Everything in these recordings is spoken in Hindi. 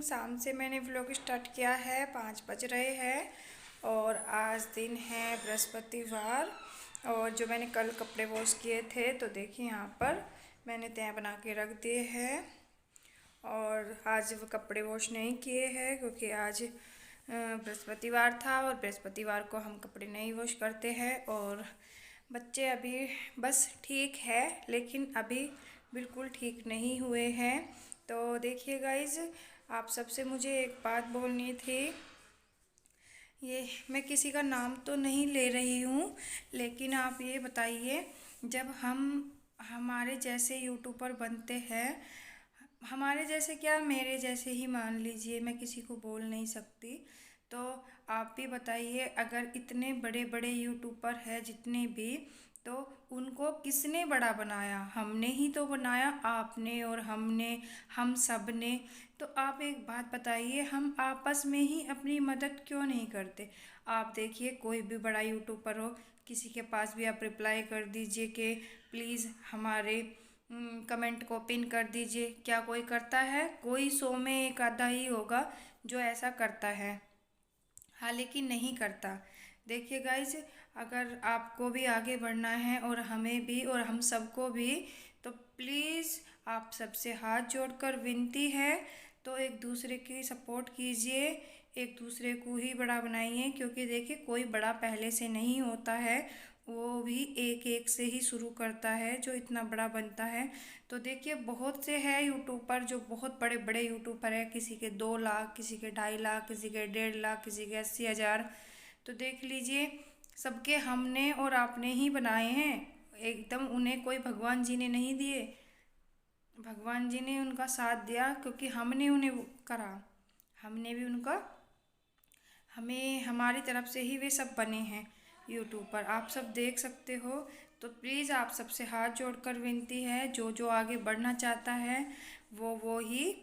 शाम से मैंने व्लॉग स्टार्ट किया है, 5 बज रहे हैं और आज दिन है बृहस्पतिवार। और जो मैंने कल कपड़े वॉश किए थे तो देखिए यहाँ पर मैंने तह बना के रख दिए हैं। और आज वो कपड़े वॉश नहीं किए हैं क्योंकि आज बृहस्पतिवार था और बृहस्पतिवार को हम कपड़े नहीं वॉश करते हैं। और बच्चे अभी बस ठीक है लेकिन अभी बिल्कुल ठीक नहीं हुए हैं। तो देखिए गाइज, आप सबसे मुझे एक बात बोलनी थी। ये मैं किसी का नाम तो नहीं ले रही हूँ, लेकिन आप ये बताइए, जब हम हमारे जैसे यूट्यूबर बनते हैं, हमारे जैसे क्या मेरे जैसे ही मान लीजिए, मैं किसी को बोल नहीं सकती, तो आप भी बताइए, अगर इतने बड़े बड़े यूट्यूबर हैं जितने भी, तो उनको किसने बड़ा बनाया? हमने ही तो बनाया, आपने और हमने, हम सब ने। तो आप एक बात बताइए, हम आपस में ही अपनी मदद क्यों नहीं करते? आप देखिए, कोई भी बड़ा यूट्यूबर हो, किसी के पास भी आप रिप्लाई कर दीजिए कि प्लीज़ हमारे कमेंट को पिन कर दीजिए। क्या कोई करता है? कोई 100 में एक आधा ही होगा जो ऐसा करता है, हालांकि नहीं करता। देखिए गाइज, अगर आपको भी आगे बढ़ना है और हमें भी और हम सबको भी, तो प्लीज़ आप सबसे हाथ जोड़कर विनती है, तो एक दूसरे की सपोर्ट कीजिए, एक दूसरे को ही बड़ा बनाइए। क्योंकि देखिए, कोई बड़ा पहले से नहीं होता है, वो भी एक एक से ही शुरू करता है जो इतना बड़ा बनता है। तो देखिए, बहुत से हैं यूट्यूबर जो बहुत बड़े बड़े यूट्यूबर हैं, किसी के 2 लाख, किसी के 2.5 लाख, किसी के 1.5 लाख, किसी के 80,000। तो देख लीजिए, सबके हमने और आपने ही बनाए हैं, एकदम उन्हें कोई भगवान जी ने नहीं दिए। भगवान जी ने उनका साथ दिया क्योंकि हमने उन्हें करा, हमने भी उनका, हमें हमारी तरफ से ही वे सब बने हैं यूट्यूब पर। आप सब देख सकते हो। तो प्लीज़ आप सबसे हाथ जोड़कर विनती है, जो जो आगे बढ़ना चाहता है वो ही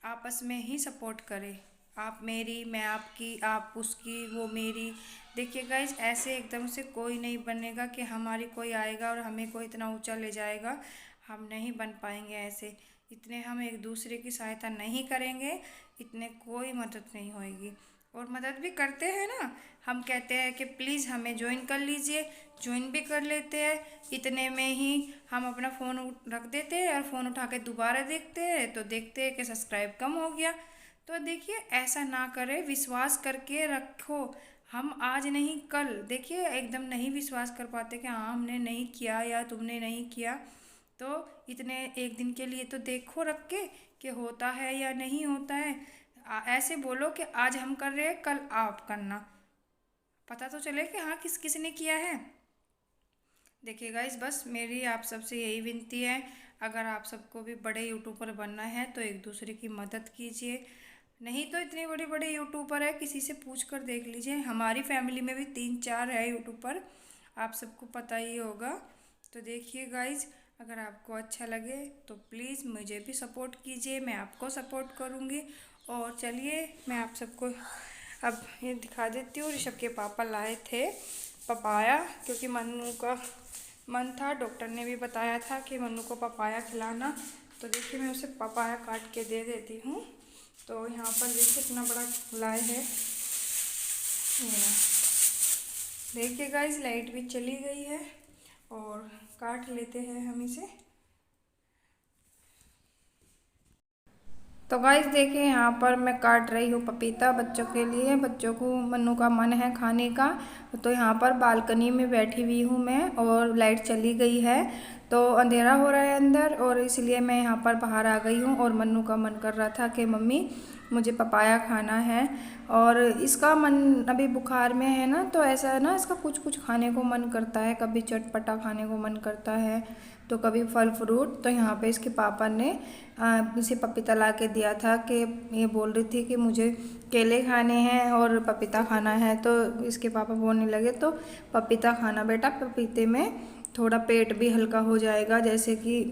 आपस में ही सपोर्ट करे। आप मेरी, मैं आपकी, आप उसकी, वो मेरी। देखिए गाइज, ऐसे एकदम से कोई नहीं बनेगा कि हमारी कोई आएगा और हमें कोई इतना ऊंचा ले जाएगा। हम नहीं बन पाएंगे ऐसे। इतने हम एक दूसरे की सहायता नहीं करेंगे, इतने कोई मदद नहीं होएगी। और मदद भी करते हैं ना, हम कहते हैं कि प्लीज़ हमें ज्वाइन कर लीजिए, ज्वाइन भी कर लेते हैं। इतने में ही हम अपना फ़ोन रख देते हैं और फ़ोन उठा के दोबारा देखते हैं तो देखते हैं कि सब्सक्राइब कम हो गया। तो देखिए, ऐसा ना करें, विश्वास करके रखो। हम आज नहीं कल, देखिए एकदम नहीं विश्वास कर पाते कि हाँ हमने नहीं किया या तुमने नहीं किया, तो इतने एक दिन के लिए तो देखो रख के कि होता है या नहीं होता है। ऐसे बोलो कि आज हम कर रहे हैं, कल आप करना, पता तो चले कि हाँ किस किस ने किया है। देखिए गाइस, बस मेरी आप सबसे यही विनती है, अगर आप सबको भी बड़े यूट्यूबर बनना है तो एक दूसरे की मदद कीजिए। नहीं तो इतने बड़े बड़े यूट्यूबर है, किसी से पूछ कर देख लीजिए। हमारी फैमिली में भी 3-4 है यूट्यूबर, आप सबको पता ही होगा। तो देखिए गाइज, अगर आपको अच्छा लगे तो प्लीज़ मुझे भी सपोर्ट कीजिए, मैं आपको सपोर्ट करूँगी। और चलिए, मैं आप सबको अब ये दिखा देती हूँ। ऋषभ के पापा लाए थे पपाया, क्योंकि मन्नू का मन था, डॉक्टर ने भी बताया था कि मन्नू को पपाया खिलाना। तो देखिए, मैं उसे पपाया काट के दे देती हूँ। तो यहाँ पर देखिए इतना बड़ा लाए है। देखिए गाइस, लाइट भी चली गई है और काट लेते हैं हम इसे। तो गाइस देखिए, यहाँ पर मैं काट रही हूँ पपीता बच्चों के लिए। बच्चों को, मन्नू का मन है खाने का। तो यहाँ पर बालकनी में बैठी हुई हूँ मैं, और लाइट चली गई है तो अंधेरा हो रहा है अंदर, और इसलिए मैं यहाँ पर बाहर आ गई हूँ। और मन्नू का मन कर रहा था कि मम्मी मुझे पपाया खाना है, और इसका मन अभी बुखार में है ना, तो ऐसा है ना, इसका कुछ कुछ खाने को मन करता है, कभी चटपटा खाने को मन करता है तो कभी फल फ्रूट। तो यहाँ पे इसके पापा ने इसे पपीता ला के दिया था कि ये बोल रही थी कि मुझे केले खाने हैं और पपीता खाना है। तो इसके पापा बोलने लगे तो पपीता खाना बेटा, पपीते में थोड़ा पेट भी हल्का हो जाएगा, जैसे कि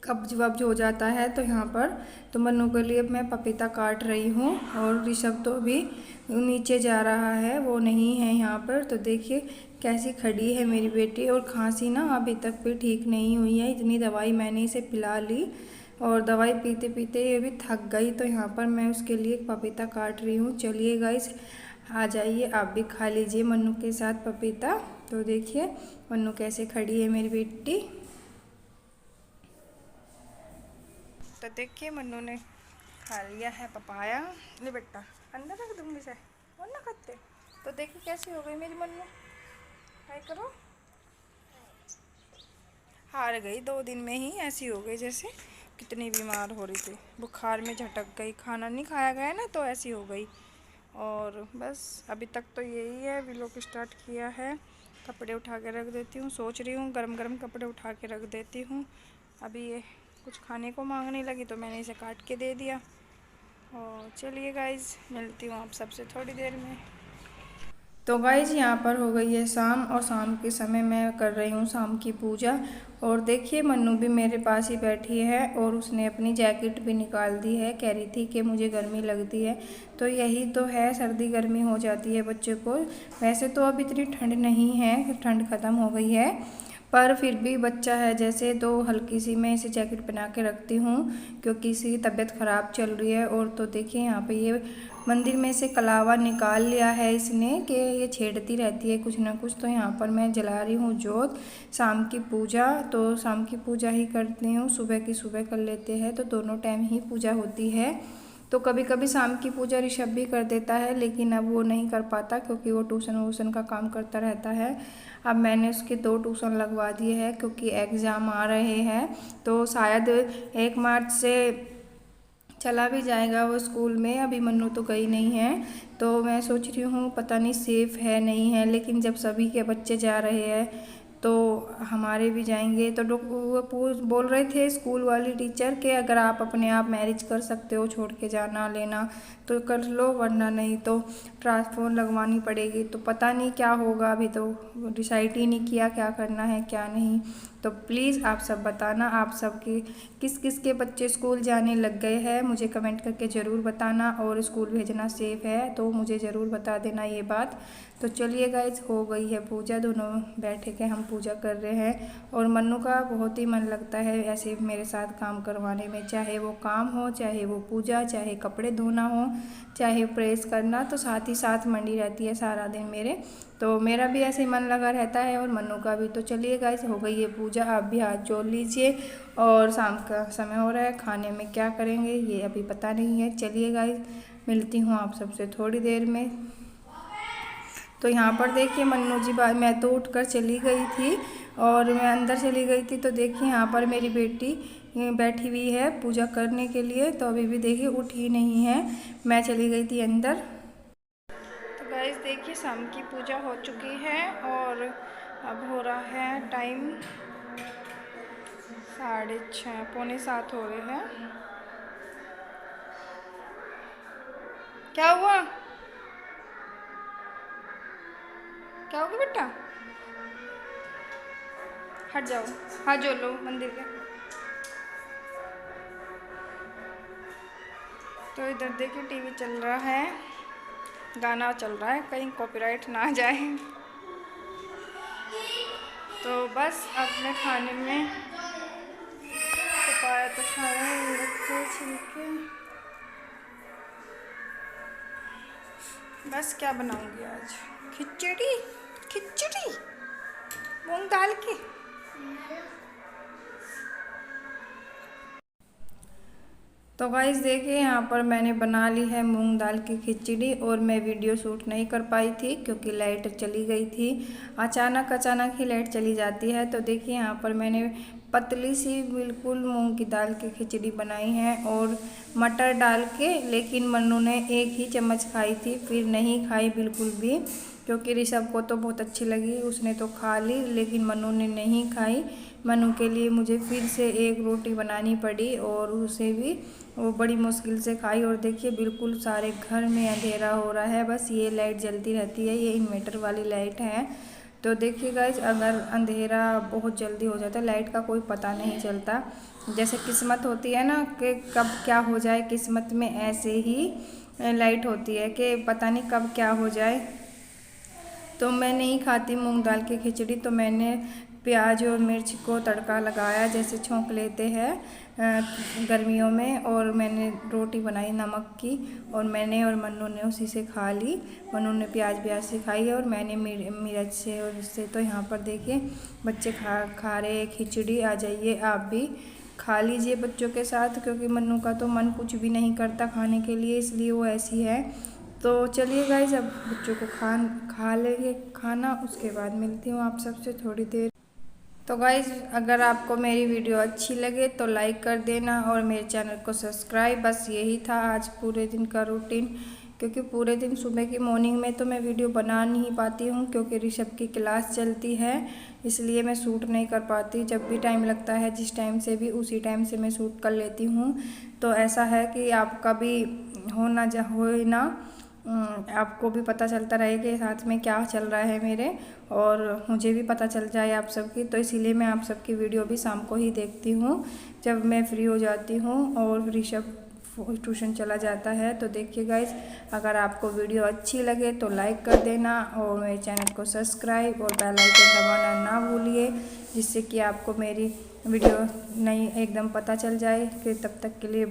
कब्ज वब्ज हो जाता है। तो यहाँ पर तो मन्नू के लिए मैं पपीता काट रही हूँ, और ऋषभ तो अभी नीचे जा रहा है, वो नहीं है यहाँ पर। तो देखिए कैसी खड़ी है मेरी बेटी, और खांसी ना अभी तक भी ठीक नहीं हुई है, इतनी दवाई मैंने इसे पिला ली और दवाई पीते पीते ये भी थक गई, तो यहाँ पर मैं उसके लिए पपीता काट रही हूँ। चलिए गाइस, आ जाइए, आप भी खा लीजिए मन्नू के साथ पपीता। तो देखिए मन्नू कैसे खड़ी है मेरी बेटी। तो देखिए मन्नू ने खा लिया है पपाया। ले बेटा, अंदर रख दूँगी से और ना खाते। तो देखिए कैसी हो गई मेरी मन्नू, ट्राई करो। हार गई 2 दिन में ही, ऐसी हो गई जैसे कितनी बीमार हो रही थी, बुखार में झटक गई, खाना नहीं खाया गया ना तो ऐसी हो गई। और बस अभी तक तो यही है, व्लॉग स्टार्ट किया है। कपड़े उठा के रख देती हूँ, सोच रही हूँ गरम गरम कपड़े उठा के रख देती हूँ। अभी ये कुछ खाने को मांगने लगी तो मैंने इसे काट के दे दिया। और चलिए गाइज, मिलती हूँ आप सबसे थोड़ी देर में। तो गाइज यहाँ पर हो गई है शाम, और शाम के समय मैं कर रही हूँ शाम की पूजा। और देखिए मन्नू भी मेरे पास ही बैठी है और उसने अपनी जैकेट भी निकाल दी है, कह रही थी कि मुझे गर्मी लगती है। तो यही तो है, सर्दी गर्मी हो जाती है बच्चे को। वैसे तो अब इतनी ठंड नहीं है, ठंड ख़त्म हो गई है, पर फिर भी बच्चा है जैसे, तो हल्की सी मैं इसे जैकेट पहना के रखती हूँ क्योंकि इसकी तबीयत ख़राब चल रही है। और तो देखिए यहाँ पे ये मंदिर में से कलावा निकाल लिया है इसने, कि ये छेड़ती रहती है कुछ ना कुछ। तो यहाँ पर मैं जला रही हूँ जोत, शाम की पूजा। तो शाम की पूजा ही करती हूँ, सुबह की सुबह कर लेते हैं, तो दोनों टाइम ही पूजा होती है। तो कभी कभी शाम की पूजा ऋषभ भी कर देता है, लेकिन अब वो नहीं कर पाता क्योंकि वो ट्यूशन वूशन का काम करता रहता है। अब मैंने उसके 2 ट्यूशन लगवा दिए हैं क्योंकि एग्ज़ाम आ रहे हैं, तो शायद 1 मार्च से चला भी जाएगा वो स्कूल में। अभी मन्नू तो गई नहीं है, तो मैं सोच रही हूँ पता नहीं सेफ़ है नहीं है, लेकिन जब सभी के बच्चे जा रहे हैं तो हमारे भी जाएंगे। तो वो बोल रहे थे स्कूल वाली टीचर कि अगर आप अपने आप मैनेज कर सकते हो छोड़ के जाना लेना तो कर लो, वरना नहीं तो ट्रांसफर लगवानी पड़ेगी। तो पता नहीं क्या होगा, अभी तो डिसाइड ही नहीं किया क्या करना है क्या नहीं। तो प्लीज़ आप सब बताना, आप सबके किस किस के बच्चे स्कूल जाने लग गए हैं, मुझे कमेंट करके ज़रूर बताना। और स्कूल भेजना सेफ़ है तो मुझे ज़रूर बता देना ये बात। तो चलिए गाइज, हो गई है पूजा, दोनों बैठे के हम पूजा कर रहे हैं। और मन्नू का बहुत ही मन लगता है ऐसे मेरे साथ काम करवाने में, चाहे वो काम हो, चाहे वो पूजा, चाहे कपड़े धोना हो, चाहे प्रेस करना, तो साथ ही साथ मंडी रहती है सारा दिन मेरे। तो मेरा भी ऐसे ही मन लगा रहता है और मन्नू का भी। तो चलिए गाइस, हो गई है पूजा, आप भी हाथ जोड़ लीजिए। और शाम का समय हो रहा है, खाने में क्या करेंगे ये अभी पता नहीं है। चलिए गाइस, मिलती हूँ आप सबसे थोड़ी देर में। तो यहाँ पर देखिए मन्नू जी, मैं तो उठकर चली गई थी और मैं अंदर चली गई थी, तो देखिए यहाँ पर मेरी बेटी बैठी हुई है पूजा करने के लिए। तो अभी भी देखिए उठ ही नहीं है, मैं चली गई थी अंदर। तो गाइस देखिए शाम की पूजा हो चुकी है और अब हो रहा है टाइम 6:30, पौने 7 हो रहे हैं। क्या हुआ, क्या होगा बेटा, हट जाओ, हाथ जोड़ लो मंदिर के। तो इधर देखिए टीवी चल रहा है, गाना चल रहा है, कहीं कॉपीराइट ना आ जाए। तो बस अपने खाने में पपाया तो खाया है, रखे छिलके। बस क्या बनाऊंगी आज, खिचड़ी, खिचड़ी मूंग दाल की। तो गाइस देखिए यहाँ पर मैंने बना ली है मूंग दाल की खिचड़ी, और मैं वीडियो शूट नहीं कर पाई थी क्योंकि लाइट चली गई थी। अचानक ही लाइट चली जाती है। तो देखिए यहाँ पर मैंने पतली सी बिल्कुल मूंग की दाल की खिचड़ी बनाई है और मटर डाल के, लेकिन मन्नू ने 1 ही चम्मच खाई थी, फिर नहीं खाई बिल्कुल भी, क्योंकि ऋषभ को तो बहुत अच्छी लगी, उसने तो खा ली, लेकिन मन्नू ने नहीं खाई। मन्नू के लिए मुझे फिर से 1 रोटी बनानी पड़ी और उसे भी वो बड़ी मुश्किल से खाई। और देखिए बिल्कुल सारे घर में अंधेरा हो रहा है, बस ये लाइट जलती रहती है, ये इन्वर्टर वाली लाइट है। तो देखिए गाइज, अगर अंधेरा बहुत जल्दी हो जाता है, लाइट का कोई पता नहीं चलता। जैसे किस्मत होती है ना कि कब क्या हो जाए, किस्मत में ऐसे ही लाइट होती है कि पता नहीं कब क्या हो जाए। तो मैं नहीं खाती मूंग दाल की खिचड़ी, तो मैंने प्याज और मिर्च को तड़का लगाया जैसे छोंक लेते हैं गर्मियों में। और मैंने रोटी बनाई नमक की और मैंने और मन्नू ने उसी से खा ली। मन्नू ने प्याज से खाई और मैंने मिर्च से और इससे। तो यहाँ पर देखिए बच्चे खा रहे खिचड़ी। आ जाइए आप भी खा लीजिए बच्चों के साथ, क्योंकि मन्नू का तो मन कुछ भी नहीं करता खाने के लिए, इसलिए वो ऐसी है। तो चलिए गाइस अब बच्चों को खा लेंगे खाना, उसके बाद मिलती हूँ आप सबसे थोड़ी देर। तो गाइस अगर आपको मेरी वीडियो अच्छी लगे तो लाइक कर देना और मेरे चैनल को सब्सक्राइब। बस यही था आज पूरे दिन का रूटीन, क्योंकि पूरे दिन सुबह की मॉर्निंग में तो मैं वीडियो बना नहीं पाती हूँ, क्योंकि ऋषभ की क्लास चलती है, इसलिए मैं शूट नहीं कर पाती। जब भी टाइम लगता है जिस टाइम से भी उसी टाइम से मैं शूट कर लेती हूँ। तो ऐसा है कि आपका भी हो ना आपको भी पता चलता रहे कि साथ में क्या चल रहा है मेरे, और मुझे भी पता चल जाए आप सबकी। तो इसीलिए मैं आप सबकी वीडियो भी शाम को ही देखती हूँ जब मैं फ्री हो जाती हूँ और ऋषभ ट्यूशन चला जाता है। तो देखिए गाइस अगर आपको वीडियो अच्छी लगे तो लाइक कर देना और मेरे चैनल को सब्सक्राइब और बेल आइकन दबाना ना भूलिए, जिससे कि आपको मेरी वीडियो नई एकदम पता चल जाए। फिर तब तक के लिए